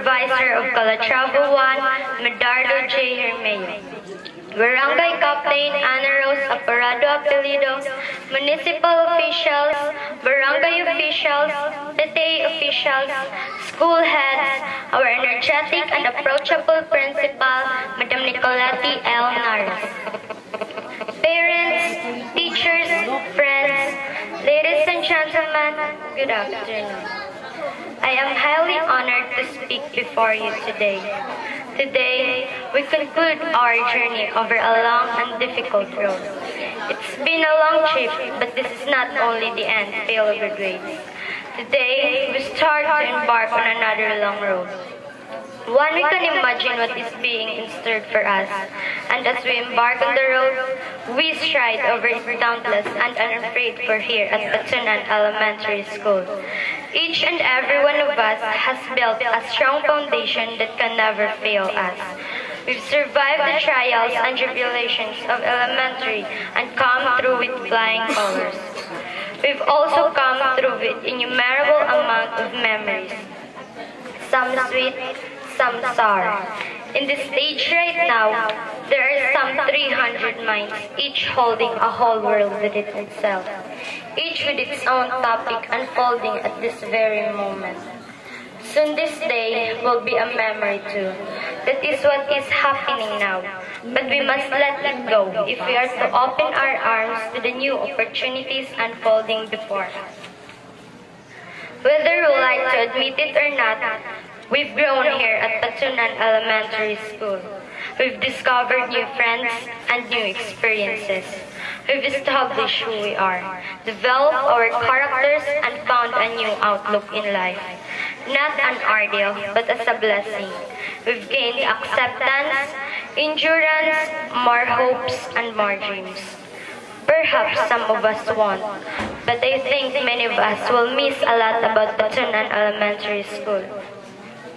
Supervisor of Calatrava 1, Medardo J. Hermeo. Barangay Captain Ana Rose Aparado Apelido, municipal officials, barangay officials, PTA officials, school heads, our energetic and approachable principal, Madam Nicolette L. Nares. Parents, teachers, friends, ladies and gentlemen, good afternoon. I am highly honored to speak before you today. Today, we conclude our journey over a long and difficult road. It's been a long trip, but this is not only the end, fail of the grades. Today, we start to embark on another long road. One we can imagine what is being in store for us, and as we embark on the road, we stride over its dauntless and unafraid for here at Batunan Elementary School. Each and every one of us has built a strong foundation that can never fail us. We've survived the trials and tribulations of elementary and come through with flying colors. We've also come through with innumerable amount of memories, some sweet, some sour. In this stage right now, there are some 300 minds, each holding a whole world within itself, each with its own topic unfolding at this very moment. Soon this day will be a memory too. That is what is happening now. But we must let it go if we are to open our arms to the new opportunities unfolding before us. Whether we like to admit it or not, we've grown here at Batunan Elementary School. We've discovered new friends and new experiences. We've established who we are, developed our characters, and found a new outlook in life. Not an ordeal, but as a blessing. We've gained acceptance, endurance, more hopes, and more dreams. Perhaps some of us won't, but I think many of us will miss a lot about Batunan Elementary School.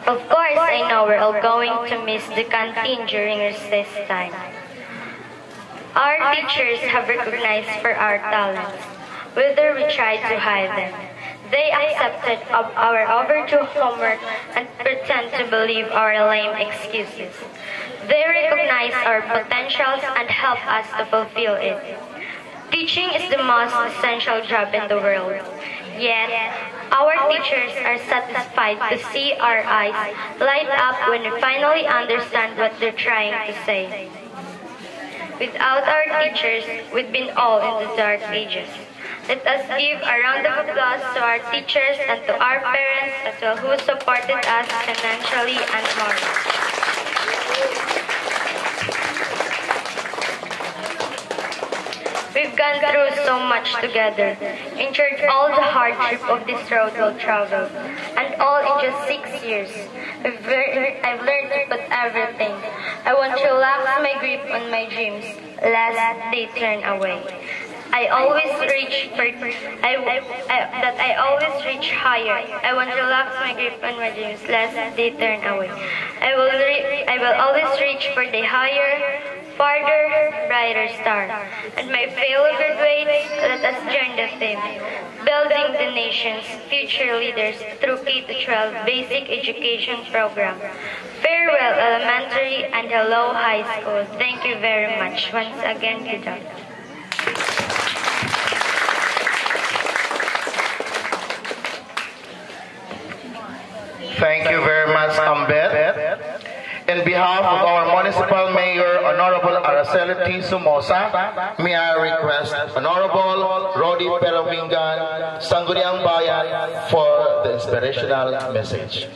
Of course, I know we're all going to miss the canteen during recess time. Our teachers have recognized for our talents, whether we tried to hide them. They accepted our overdue homework and pretend to believe our lame excuses. They recognize our potentials and help us to fulfill it. Teaching is the most essential job in the world. Yet, our teachers are satisfied to see our eyes light up when we finally understand what they're trying to say. Without our teachers, we've been all in the dark ages. Let us give a round of applause to our teachers and to our parents as well who supported us financially and morally. We've gone through so much together, endured all the hardship of this road we'll travel, and all in just 6 years. I've learned to put everything. I want to relax my grip on my dreams, lest they turn away. I always reach higher. I want to relax my grip on my dreams, lest they turn away. I will always reach for the higher, farther, brighter star. And my fellow graduates, let us join the theme, building the nation's future leaders through K-12 basic education program. Farewell elementary and hello high school. Thank you very much. Once again, good luck. Thank you very much, Ambet. In behalf of our Municipal Mayor, Honorable Araceli T. Somoza, may I request Honorable Rodi Peramingan, Sangguniang Bayan, for the inspirational message.